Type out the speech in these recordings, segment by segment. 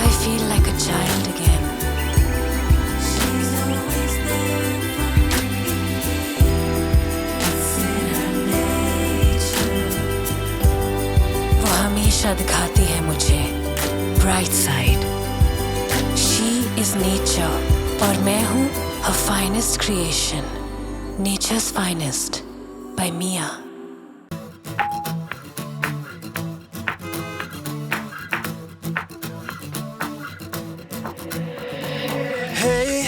I feel like a child again. She's always there for me. It's in her nature. वो हमेशा दिखाती है मुझे bright side. She is nature और मैं हूँ her finest creation. Nature's finest by Mia. Hey,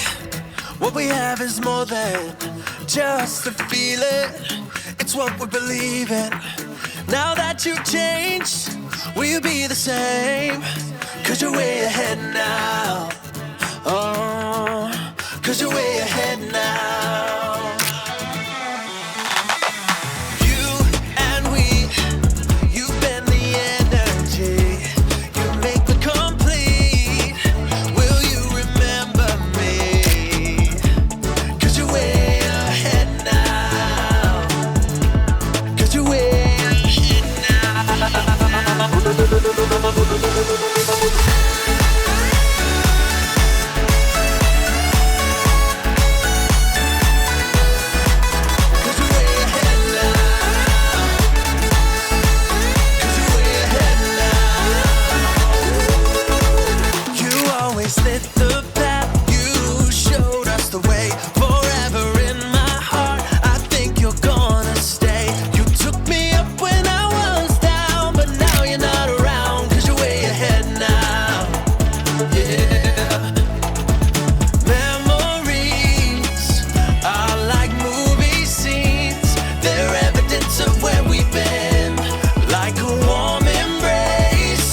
what we have is more than just a feeling. It's what we believe in. Now that you've changed, will you be the same? 'Cause you're way ahead now. Oh, 'cause you're way ahead now. You and we, you've been the energy. You make me complete. Will you remember me? 'Cause you're way ahead now. 'Cause you're way ahead now. 'Cause you're way ahead now. 'Cause you're way ahead now. You always lit the path. You showed us the way. Forever in my heart, I think you're gonna stay. You took me up when I was down, but now you're not around. 'Cause you're way ahead now. Yeah. Memories are like movie scenes. They're evidence of where we've been. Like a warm embrace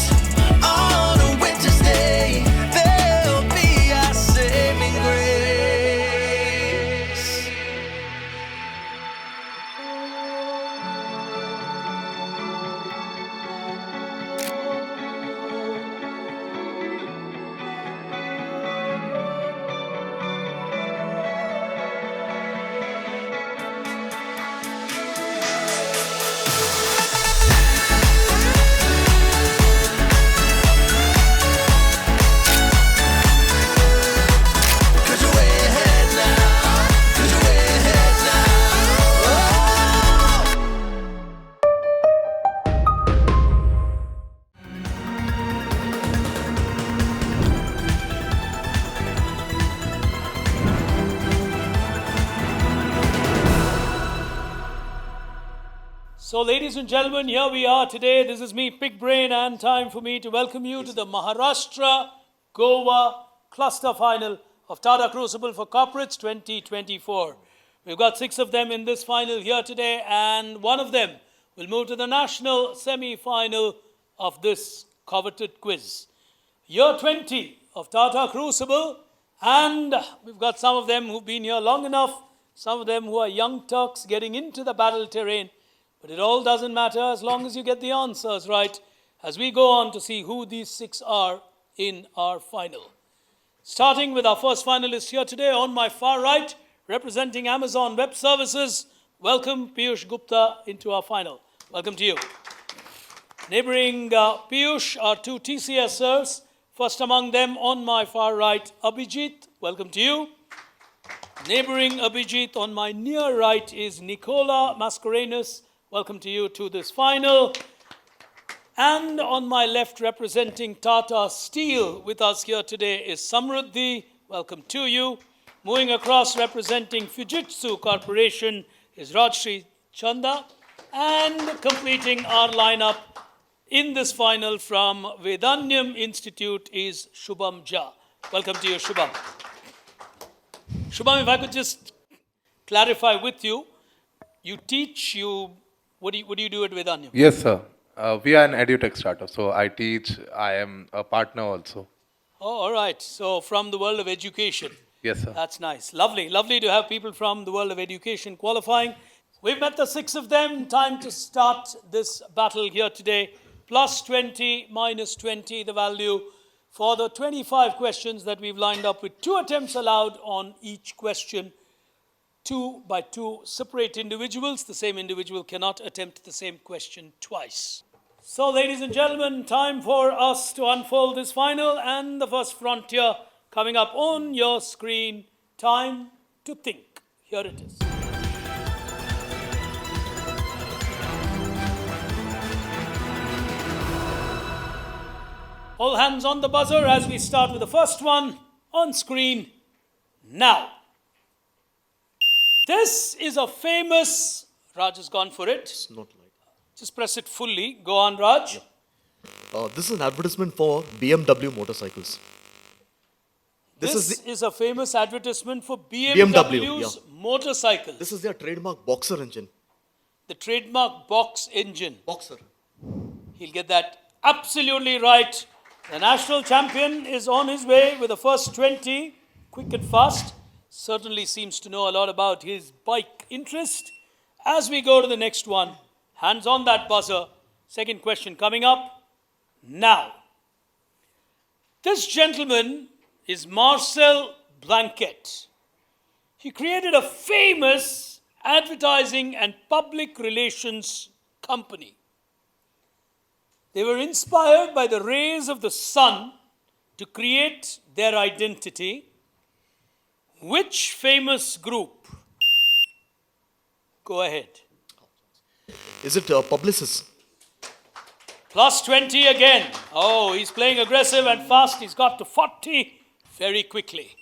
on a winter's day, they'll be our saving grace. Cause you're way ahead now. Cause you're way ahead now. So, ladies and gentlemen, here we are today. This is me, Big Brain, and time for me to welcome you to the Maharashtra Goa cluster final of Tata Crucible for Corporates 2024. We've got 6 of them in this final here today, and one of them will move to the national semi-final of this coveted quiz. Year 20 of Tata Crucible, and we've got some of them who've been here long enough, some of them who are young Turks getting into the battle terrain. But it all doesn't matter as long as you get the answers right as we go on to see who these 6 are in our final. Starting with our first finalist here today on my far right, representing Amazon Web Services, welcome Piyush Gupta into our final. Welcome to you. Neighboring Piyush are 2 TCSers. First among them on my far right, Abhijit. Welcome to you. Neighboring Abhijit on my near right is Nicola Mascarenhas. Welcome to you to this final. And on my left, representing Tata Steel with us here today is Samruddhi. Welcome to you. Moving across, representing Fujitsu Corporation is Rajshri Chanda. And completing our lineup in this final from Vedanyam Institute is Shubham Jha. Welcome to you, Shubham. Shubham, if I could just clarify with you, you teach, what do you do at Vedanyam? Yes, sir. We are an edutech startup, so I teach. I am a partner also. Oh, all right. So from the world of education. Yes, sir. That's nice. Lovely. Lovely to have people from the world of education qualifying. We've met the 6 of them. Time to start this battle here today. Plus 20, minus 20, the value for the 25 questions that we've lined up with 2 attempts allowed on each question. 2 by 2 separate individuals. The same individual cannot attempt the same question twice. So, ladies and gentlemen, time for us to unfold this final and the first frontier coming up on your screen. Time to think. Here it is. All hands on the buzzer as we start with the first one on screen now. This is a famous. Raj has gone for it. It's not like. Just press it fully. Go on, Raj. This is an advertisement for BMW motorcycles. This is a famous advertisement for BMW, BMW's motorcycle. This is their trademark boxer engine. The trademark box engine. Boxer. He'll get that absolutely right. The national champion is on his way with the first 20, quick and fast. Certainly seems to know a lot about his bike interest. As we go to the next one, hands on that buzzer. Second question coming up now. This gentleman is Marcel Blanquet. He created a famous advertising and public relations company. They were inspired by the rays of the sun to create their identity. Which famous group? Go ahead. Is it Publicis? Plus 20 again. Oh, he's playing aggressive and fast. He's got to 40 very quickly.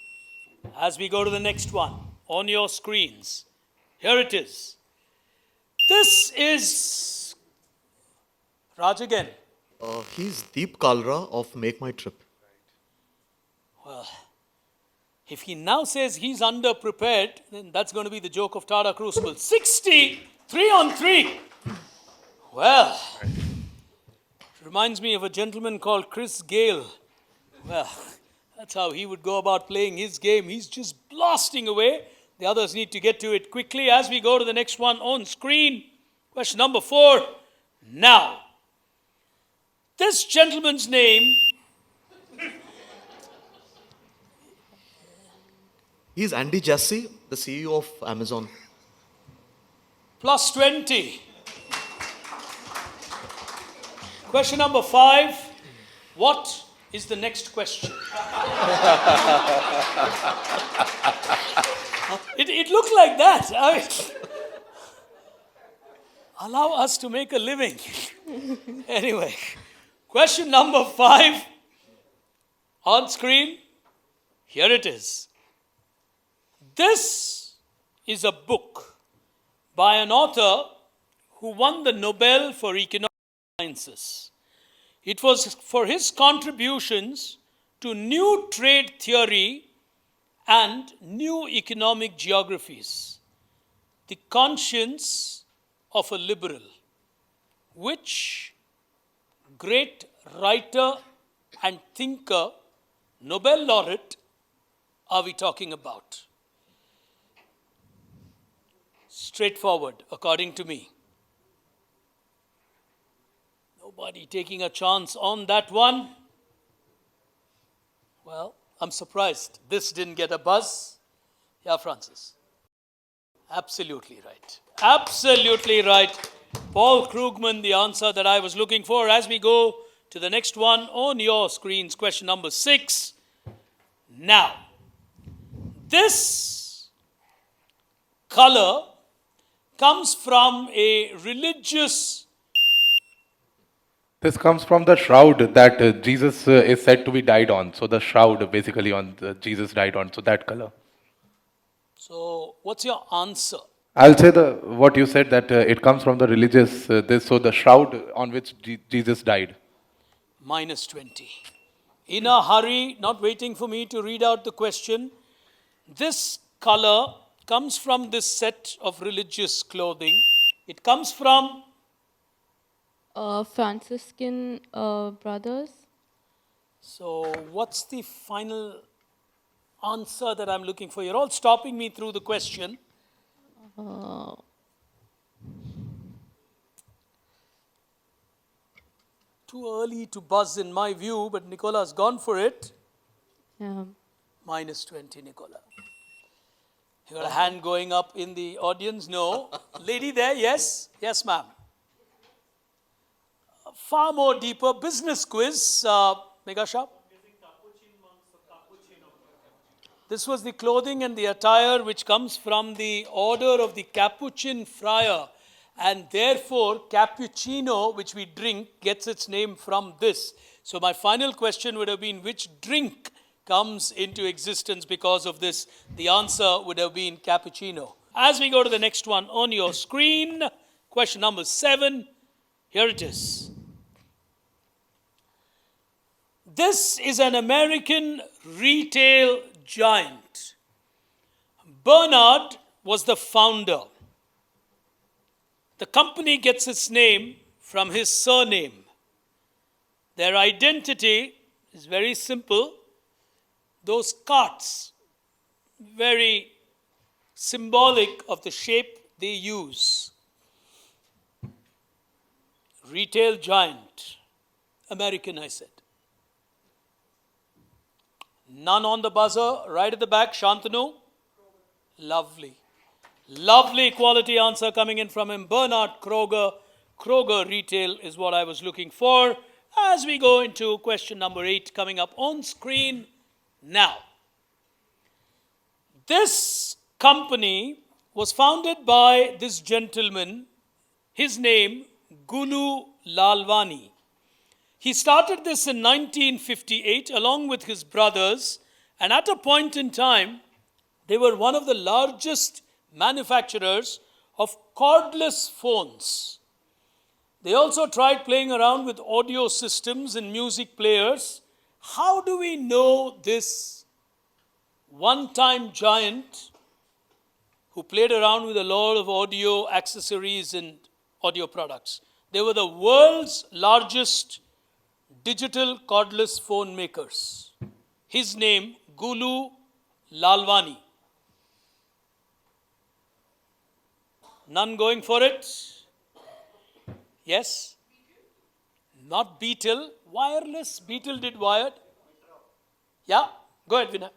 As we go to the next one on your screens. Here it is. This is Raj again. He's Deep Kalra of Make My Trip. If he now says he's underprepared, then that's going to be the joke of Tata Crucible. 60, 3 on 3. Well, reminds me of a gentleman called Chris Gale. Well, that's how he would go about playing his game. He's just blasting away. The others need to get to it quickly as we go to the next one on screen. Question number 4. Now, this gentleman's name. He's Andy Jassy, the CEO of Amazon. Plus 20. Question number 5. What is the next question? It looked like that. Allow us to make a living. Anyway, question number 5 on screen. Here it is. This is a book by an author who won the Nobel for Economic Sciences. It was for his contributions to new trade theory and new economic geographies. The Conscience of a Liberal. Which great writer and thinker, Nobel laureate, are we talking about? Straightforward, according to me. Nobody taking a chance on that one. Well, I'm surprised this didn't get a buzz. Yeah, Francis. Absolutely right. Absolutely right. Paul Krugman, the answer that I was looking for. As we go to the next one on your screens, question number 6. Now, this color comes from a religious. This comes from the shroud that Jesus is said to be died on. So the shroud basically on Jesus died on. So that color. So, what's your answer? I'll say what you said that it comes from the religious so the shroud on which Jesus died. Minus 20. In a hurry, not waiting for me to read out the question. This color comes from this set of religious clothing. It comes from Franciscan brothers. So, what's the final answer that I'm looking for? You're all stopping me through the question. Too early to buzz in my view, but Nicola's gone for it. Yeah. Minus 20, Nicola. You got a hand going up in the audience? No. Lady there, yes? Yes, ma'am. far more deeper business quiz. Megasha? This was the clothing and the attire which comes from the order of the Capuchin friar, and therefore cappuccino, which we drink, gets its name from this. So my final question would have been, which drink comes into existence because of this? The answer would have been cappuccino. As we go to the next one on your screen, question number 7, here it is. This is an American retail giant. Bernard was the founder. The company gets its name from his surname. Their identity is very simple. Those carts, very symbolic of the shape they use. Retail giant, American, I said. None on the buzzer, right at the back, Shantanu. Lovely. Lovely quality answer coming in from him. Bernard Kroger. Kroger Retail is what I was looking for. As we go into question number 8 coming up on screen now. This company was founded by this gentleman, his name Gulu Lalwani. He started this in 1958 along with his brothers, and at a point in time, they were one of the largest manufacturers of cordless phones. They also tried playing around with audio systems and music players. How do we know this one-time giant who played around with a lot of audio accessories and audio products? They were the world's largest digital cordless phone makers. His name, Gulu Lalwani. None going for it? Yes? Not Beetle. Wireless. Beetle did wired. Yeah? Go ahead, Vinay.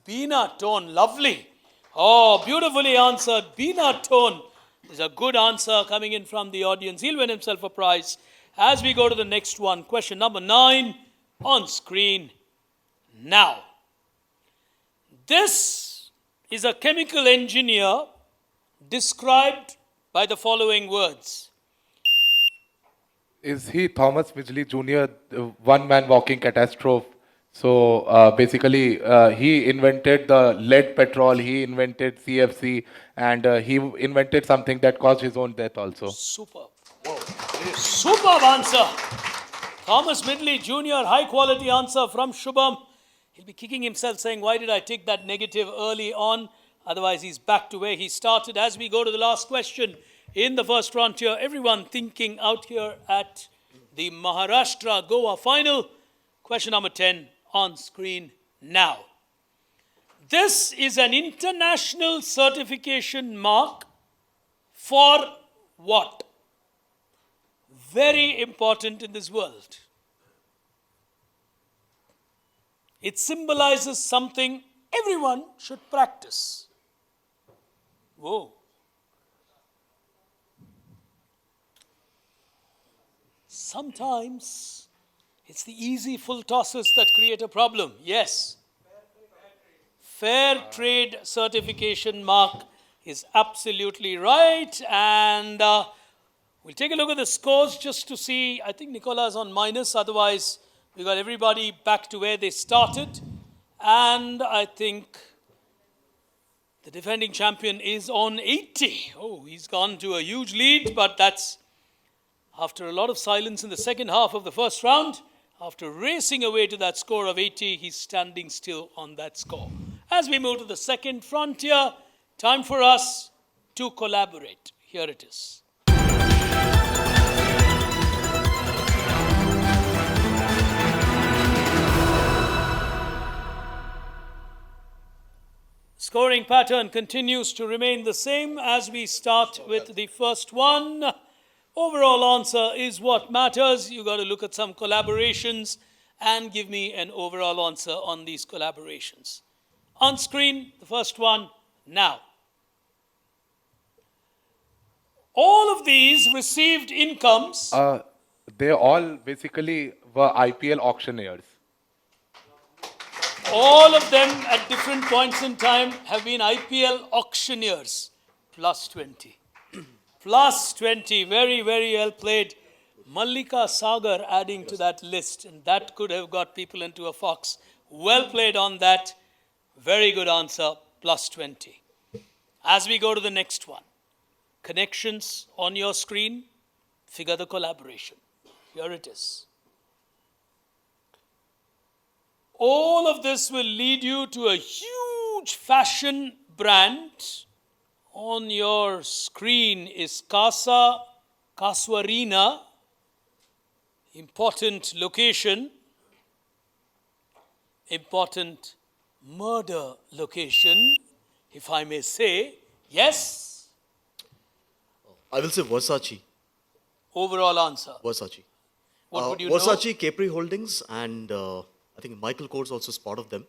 Beena Tone. Lovely. Oh, beautifully answered. Beena Tone is a good answer coming in from the audience. He'll win himself a prize. As we go to the next one, question number 9 on screen now. This is a chemical engineer described by the following words. Is he Thomas Midgley Jr., the one-man walking catastrophe? So basically, he invented the lead petrol, he invented CFC, and he invented something that caused his own death also. Superb. Superb answer. Thomas Midgley Jr., high quality answer from Shubham. He'll be kicking himself saying, why did I take that negative early on? Otherwise, he's back to where he started. As we go to the last question in the first frontier, everyone thinking out here at the Maharashtra Goa final. Question number 10 on screen now. This is an international certification mark for what? Very important in this world. It symbolizes something everyone should practice. Whoa. Sometimes it's the easy full tosses that create a problem. Yes. Fair trade certification mark is absolutely right. And we'll take a look at the scores just to see. I think Nicola's on minus. Otherwise, we got everybody back to where they started. And I think the defending champion is on 80. Oh, he's gone to a huge lead, but that's after a lot of silence in the second half of the first round. After racing away to that score of 80, he's standing still on that score. As we move to the second frontier, time for us to collaborate. Here it is. Scoring pattern continues to remain the same as we start with the first one. Overall answer is what matters. You got to look at some collaborations and give me an overall answer on these collaborations. On screen, the first one now. All of these received incomes. They all basically were IPL auctioneers. All of them at different points in time have been IPL auctioneers. Plus 20. Plus 20. Very, very well played. Mallika Sagar adding to that list, and that could have got people into a fox. Well played on that. Very good answer. Plus 20. As we go to the next one, connections on your screen, figure the collaboration. Here it is. All of this will lead you to a huge fashion brand. On your screen is Casa Casuarina, important location, important murder location, if I may say. Yes? I will say Versace. Overall answer. Versace. What would you know? Versace, Capri Holdings, and I think Michael Kors also is part of them.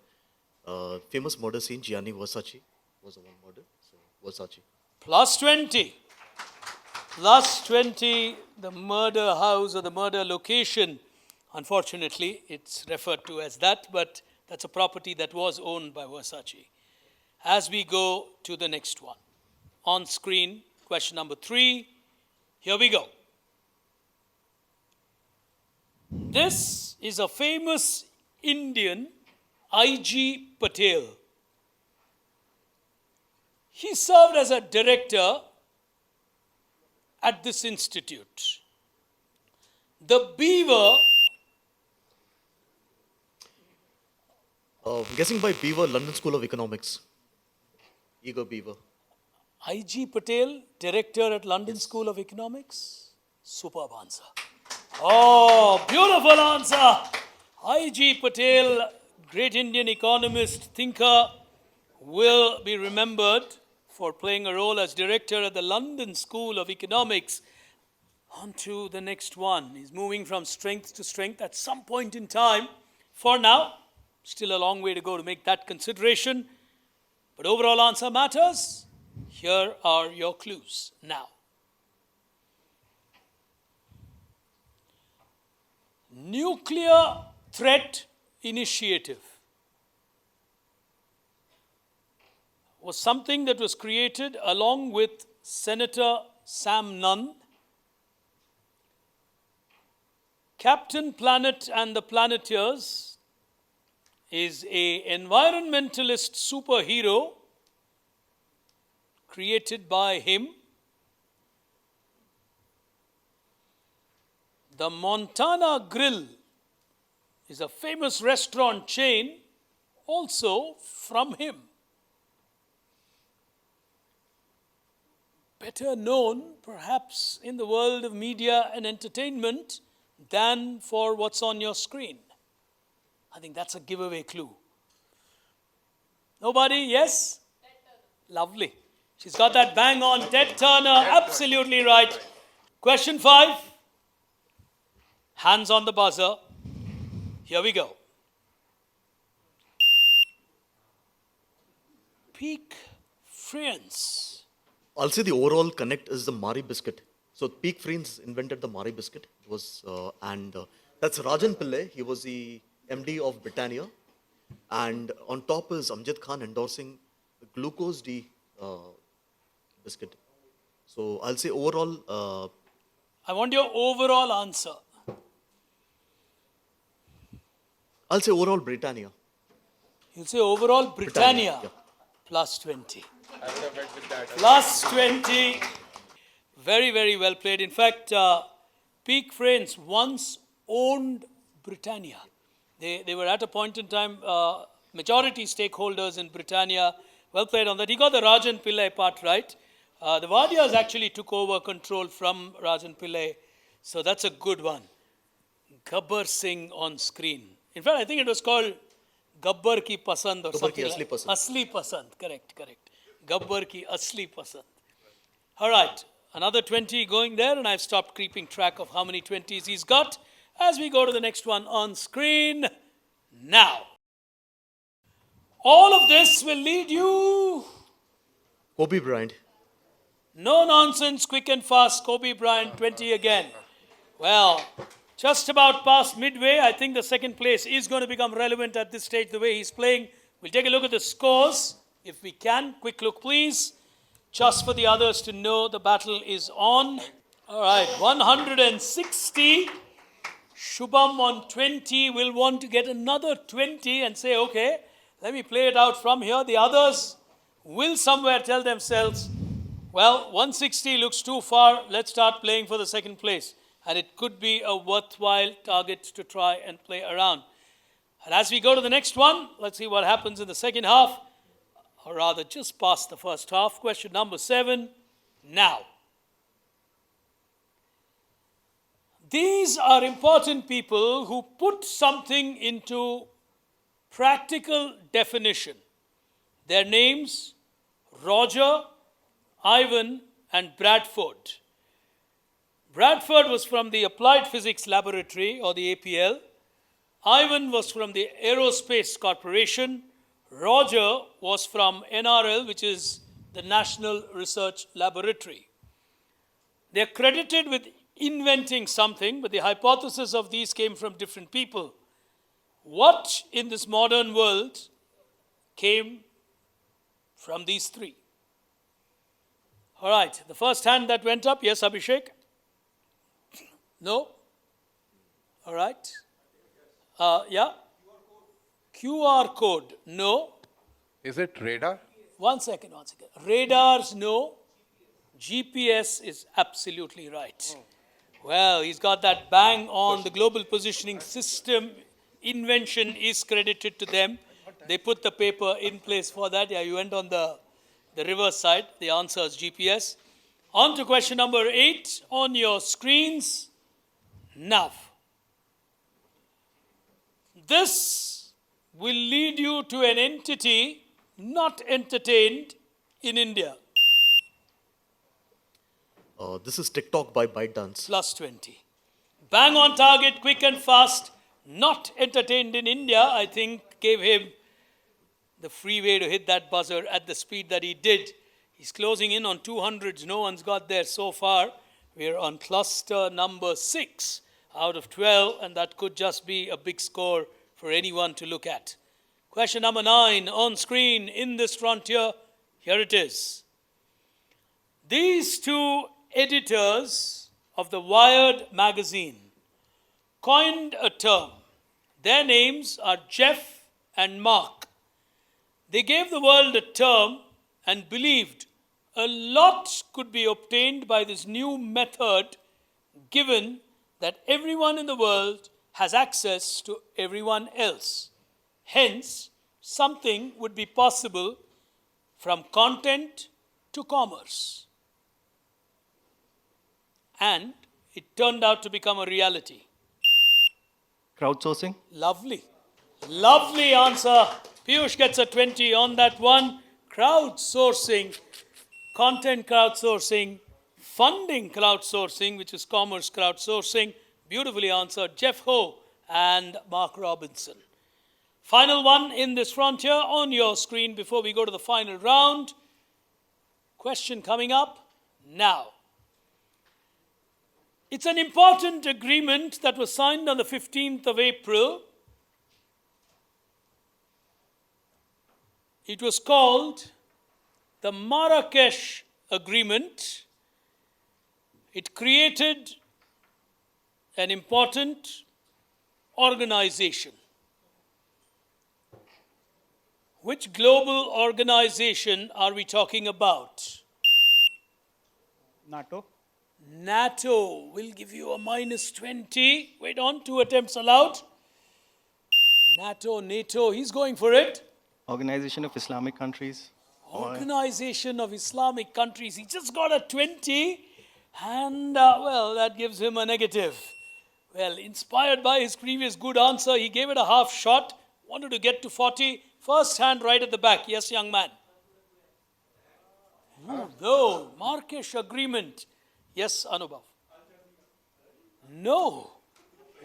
Famous murder scene, Gianni Versace was the one murder. So Versace. Plus 20. Plus 20, the murder house or the murder location. Unfortunately, it's referred to as that, but that's a property that was owned by Versace. As we go to the next one. On screen, question number 3. Here we go. This is a famous Indian, I.G. Patel. He served as a director at this institute. The Beaver, Guessing by Beaver, London School of Economics. Igor Beaver. I.G. Patel, director at London School of Economics. Superb answer. Oh, beautiful answer. I.G. Patel, great Indian economist, thinker, will be remembered for playing a role as director at the London School of Economics. On to the next one. He's moving from strength to strength at some point in time. For now, still a long way to go to make that consideration. But overall answer matters. Here are your clues now. Nuclear Threat Initiative was something that was created along with Senator Sam Nunn. Captain Planet and the Planeteers is an environmentalist superhero created by him. The Montana Grill is a famous restaurant chain, also from him. Better known, perhaps, in the world of media and entertainment than for what's on your screen. I think that's a giveaway clue. Nobody? Yes? Lovely. She's got that bang on. Ted Turner, absolutely right. Question 5. Hands on the buzzer. Here we go. Peak France. I'll say the overall connect is the Mari biscuit. So Peak Friends invented the Mari biscuit. It was that's Rajan Pillai. He was the MD of Britannia, and on top is Amjad Khan endorsing the Glucose D biscuit. So I'll say overall. I want your overall answer. I'll say overall Britannia. You'll say overall Britannia. Yeah. Plus 20. Plus 20. Very, very well played. In fact, Peak France once owned Britannia. They were at a point in time majority stakeholders in Britannia. Well played on that. He got the Rajan Pillai part right. The Vadias actually took over control from Rajan Pillai. So that's a good one. Gabbar Singh on screen. In fact, I think it was called Gabbar Ki Pasand or Gabbar something Ki like Asli Pasand. Asli Pasand, correct. Gabbar Ki Asli Pasand. All right, another 20 going there, and I've stopped keeping track of how many 20s he's got as we go to the next one on screen now. All of this will lead you... Kobe Bryant. No nonsense, quick and fast. Kobe Bryant, 20 again. Well, just about past midway. I think the second place is going to become relevant at this stage, the way he's playing. We'll take a look at the scores, if we can. Quick look, please. Just for the others to know the battle is on. All right, 160. Shubham on 20 will want to get another 20 and say, okay, let me play it out from here. The others will somewhere tell themselves, well, 160 looks too far. Let's start playing for the second place. And it could be a worthwhile target to try and play around. And as we go to the next one, let's see what happens in the second half, or rather just past the first half. Question number 7, now. These are important people who put something into practical definition. Their names, Roger, Ivan, and Bradford. Bradford was from the Applied Physics Laboratory, or the APL. Ivan was from the Aerospace Corporation. Roger was from NRL, which is the National Research Laboratory. They are credited with inventing something, but the hypothesis of these came from different people. What in this modern world came from these three? All right, the first hand that went up, yes, Abhishek? No? All right. Yeah? QR code, no. Is it radar? One second. Radars, no. GPS is absolutely right. Well, he's got that bang on. The global positioning system invention is credited to them. They put the paper in place for that. Yeah, you went on the reverse side. The answer is GPS. On to question number 8 on your screens. Now, this will lead you to an entity not entertained in India. This is TikTok by ByteDance. Plus 20. Bang on target, quick and fast, not entertained in India, I think gave him the free way to hit that buzzer at the speed that he did. He's closing in on 200s. No one's got there so far. We're on cluster number 6 out of 12, and that could just be a big score for anyone to look at. Question number 9 on screen in this frontier. Here it is. These two editors of the Wired magazine coined a term. Their names are Jeff and Mark. They gave the world a term and believed a lot could be obtained by this new method, given that everyone in the world has access to everyone else. Hence, something would be possible from content to commerce. And it turned out to become a reality. Crowdsourcing? Lovely. Lovely answer. Piyush gets a 20 on that one. Crowdsourcing, content crowdsourcing, funding crowdsourcing, which is commerce crowdsourcing. Beautifully answered. Jeff Ho and Mark Robinson. Final one in this frontier on your screen before we go to the final round. Question coming up now. It's an important agreement that was signed on the 15th of April. It was called the Marrakesh Agreement. It created an important organization. Which global organization are we talking about? NATO? NATO will give you a minus 20. Wait on, 2 attempts allowed. NATO, he's going for it. Organization of Islamic Countries? Organization of Islamic Countries. He just got a 20, and well, that gives him a negative. Well, inspired by his previous good answer, he gave it a half shot, wanted to get to 40. First hand right at the back. Yes, young man. No, Marrakesh Agreement. Yes, Anubhav. No.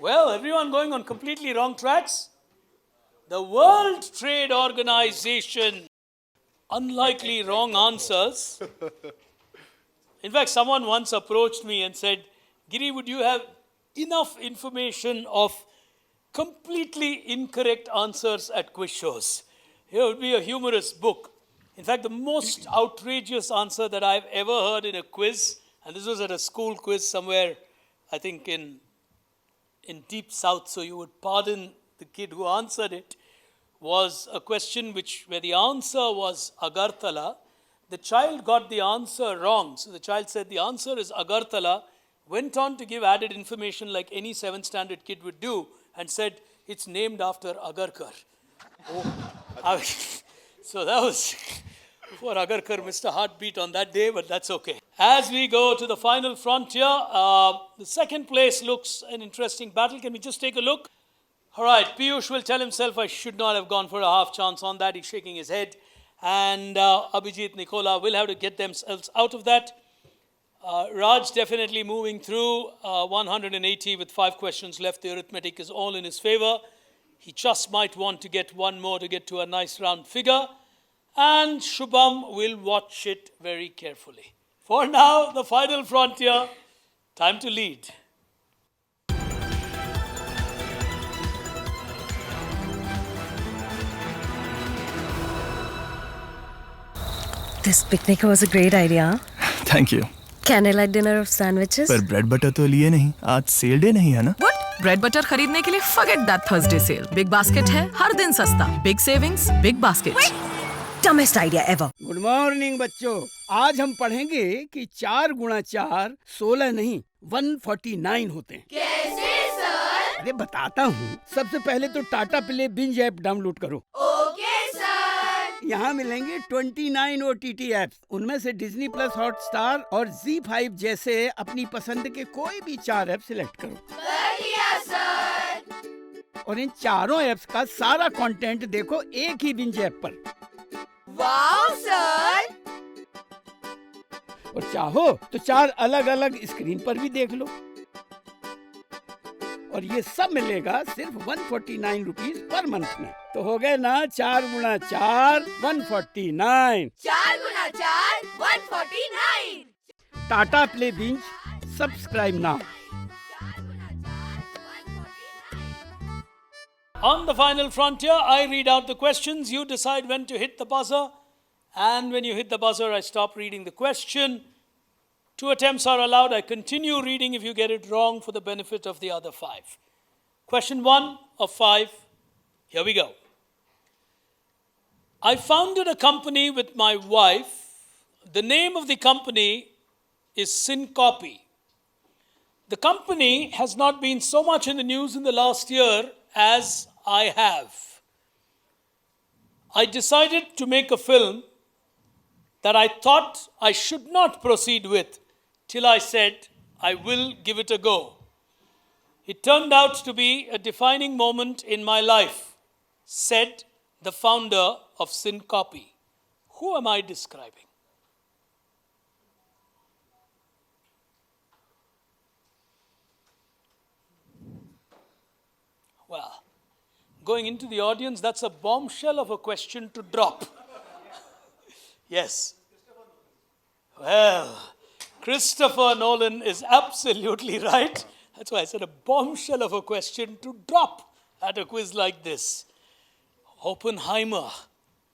Well, everyone going on completely wrong tracks. The World Trade Organization. Unlikely wrong answers. In fact, someone once approached me and said, Giri, would you have enough information of completely incorrect answers at quiz shows? It would be a humorous book. In fact, the most outrageous answer that I've ever heard in a quiz, and this was at a school quiz somewhere, I think in deep south, so you would pardon the kid who answered it, was a question where the answer was Agartala. The child got the answer wrong. So the child said the answer is Agartala, went on to give added information like any 7th standard kid would do, and said it's named after Agarkar. So that was, for Agarkar missed a heartbeat on that day, but that's okay. As we go to the final frontier, the second place looks an interesting battle. Can we just take a look? All right, Piyush will tell himself I should not have gone for a half chance on that. He's shaking his head. And Abhijit, Nicola will have to get themselves out of that. Raj definitely moving through 180 with 5 questions left. The arithmetic is all in his favor. He just might want to get one more to get to a nice round figure. And Shubham will watch it very carefully. For now, the final frontier, time to lead. This picnic was a great idea. Thank you Candlelight dinner of sandwiches. पर bread butter तो लिए नहीं आज cell day नहीं है ना What? Bread butter खरीदने के लिए forget that Thursday sale. Big basket है हर दिन सस्ता. Big savings, big basket. Dumbest idea ever. Good morning बच्चों, आज हम पढ़ेंगे कि 4 गुणा 4 16 नहीं 149 होते हैं. कैसे सर? अरे बताता हूँ. सबसे पहले तो Tata Play Binge app download करो. Okay sir. यहाँ मिलेंगे 29 OTT ऐप्स. उनमें से डिज्नी प्लस हॉटस्टार और Z5 जैसे अपनी पसंद के कोई भी 4 ऐप सिलेक्ट करो. बढ़िया सर. और इन चारों ऐप्स का सारा कंटेंट देखो एक ही बिंज ऐप पर. Wow sir. और चाहो तो 4 अलग अलग स्क्रीन पर भी देख लो. और ये सब मिलेगा सिर्फ 149 रुपीज पर मंथ में. तो हो गए ना 4 गुणा 4 149. 4 गुना 4 149. Tata Play binge subscribe now. On the final frontier, I read out the questions. You decide when to hit the buzzer. And when you hit the buzzer, I stop reading the question. 2 attempts are allowed. I continue reading if you get it wrong for the benefit of the other 5. Question 1 of 5. Here we go. I founded a company with my wife. The name of the company is Syncope. The company has not been so much in the news in the last year as I have. I decided to make a film that I thought I should not proceed with till I said I will give it a go. It turned out to be a defining moment in my life, said the founder of Syncope. Who am I describing? Well, going into the audience, that's a bombshell of a question to drop. Yes. Well, Christopher Nolan is absolutely right. That's why I said a bombshell of a question to drop at a quiz like this. Oppenheimer.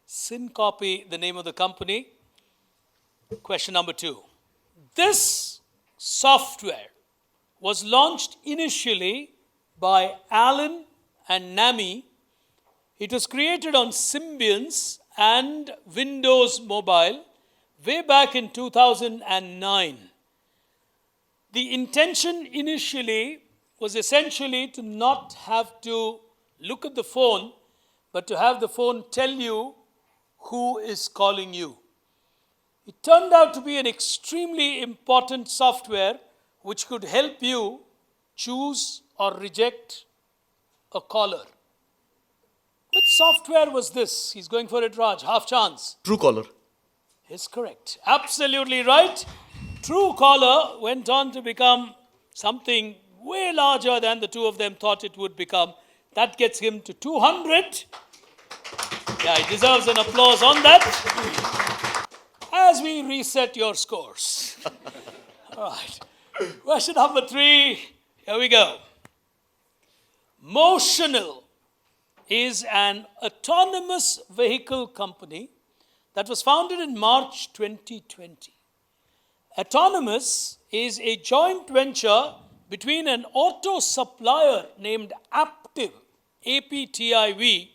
Syncope, the name of the company. Question number 2. This software was launched initially by Alan and Nami. It was created on Symbians and Windows Mobile way back in 2009. The intention initially was essentially to not have to look at the phone, but to have the phone tell you who is calling you. It turned out to be an extremely important software which could help you choose or reject a caller. Which software was this? He's going for it, Raj. Half chance. Truecaller. Is correct. Absolutely right. Truecaller went on to become something way larger than the two of them thought it would become. That gets him to 200. Yeah, he deserves an applause on that. as we reset your scores. All right. Question number 3. Here we go. Motional is an autonomous vehicle company that was founded in March 2020. Autonomous is a joint venture between an auto supplier named Aptiv, APTIV,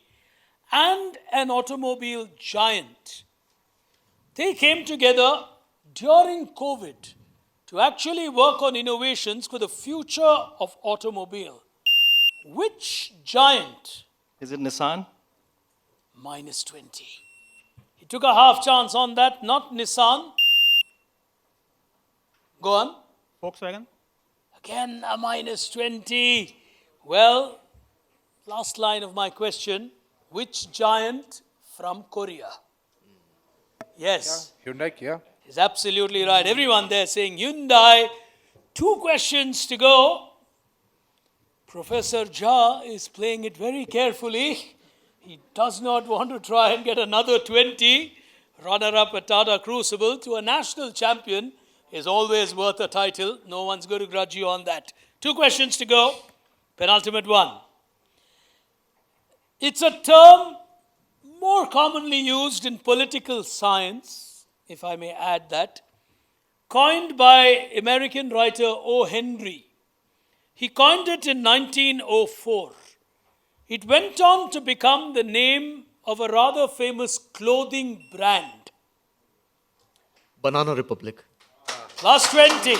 and an automobile giant. They came together during COVID to actually work on innovations for the future of automobile. Which giant? Is it Nissan? Minus 20. He took a half chance on that, not Nissan. Go on. Volkswagen? Again, a minus 20. Well, last line of my question. Which giant from Korea? Yes. Hyundai, yeah. He's absolutely right. Everyone there saying Hyundai. 2 questions to go. Professor Jha is playing it very carefully. He does not want to try and get another 20. Runner-up at Tata Crucible to a national champion is always worth a title. No one's going to grudge you on that. 2 questions to go. Penultimate one. It's a term more commonly used in political science, if I may add that, coined by American writer O. Henry. He coined it in 1904. It went on to become the name of a rather famous clothing brand. Banana Republic. Plus 20.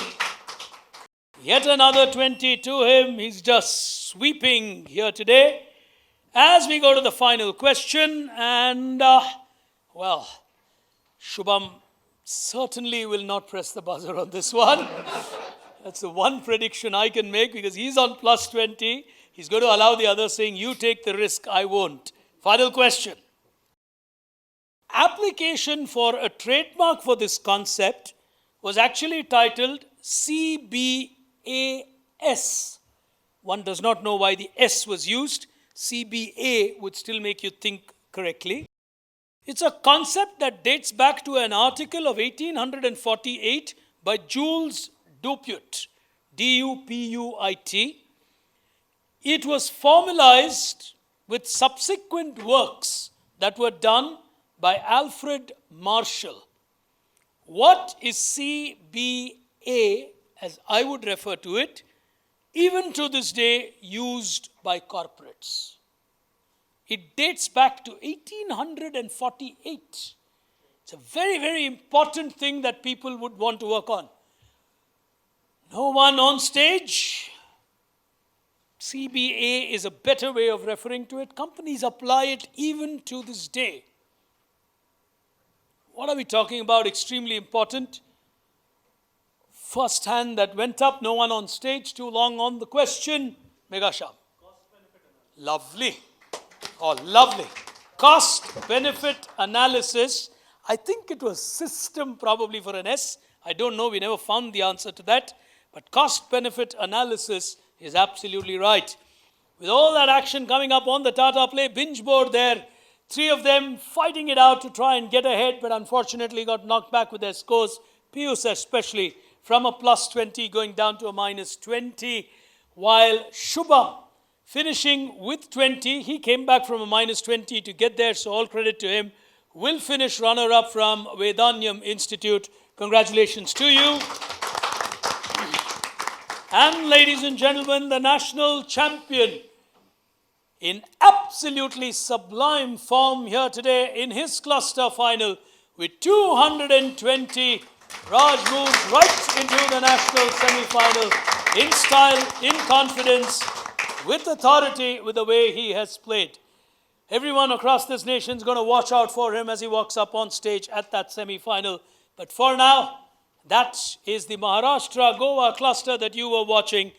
Yet another 20 to him. He's just sweeping here today. As we go to the final question, and well, Shubham certainly will not press the buzzer on this one. That's the one prediction I can make because he's on plus 20. He's going to allow the other saying, you take the risk, I won't. Final question. Application for a trademark for this concept was actually titled CBAS. One does not know why the S was used. CBA would still make you think correctly. It's a concept that dates back to an article of 1848 by Jules Dupuit, D-U-P-U-I-T. It was formalized with subsequent works that were done by Alfred Marshall. What is CBA, as I would refer to it, even to this day used by corporates? It dates back to 1848. It's a very, very important thing that people would want to work on. No one on stage. CBA is a better way of referring to it. Companies apply it even to this day. What are we talking about? Extremely important. First hand that went up, no one on stage. Too long on the question. Megasham. Lovely. Oh, lovely. Cost-benefit analysis. I think it was system probably for an S. I don't know. We never found the answer to that. But cost-benefit analysis is absolutely right. With all that action coming up on the Tata Play binge board there, 3 of them fighting it out to try and get ahead, but unfortunately got knocked back with their scores. Piyush especially from a plus 20 going down to a minus 20, while Shubham finishing with 20. He came back from a minus 20 to get there, so all credit to him. Will finish runner-up from Vedanyam Institute. Congratulations to you. And ladies and gentlemen, the national champion in absolutely sublime form here today in his cluster final with 220. Raj moves right into the national semi-final in style, in confidence, with authority, with the way he has played. Everyone across this nation is going to watch out for him as he walks up on stage at that semi-final. But for now, that is the Maharashtra Goa cluster that you were watching.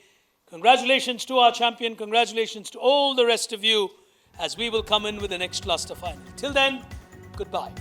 Congratulations to our champion. Congratulations to all the rest of you as we will come in with the next cluster final. Till then, goodbye.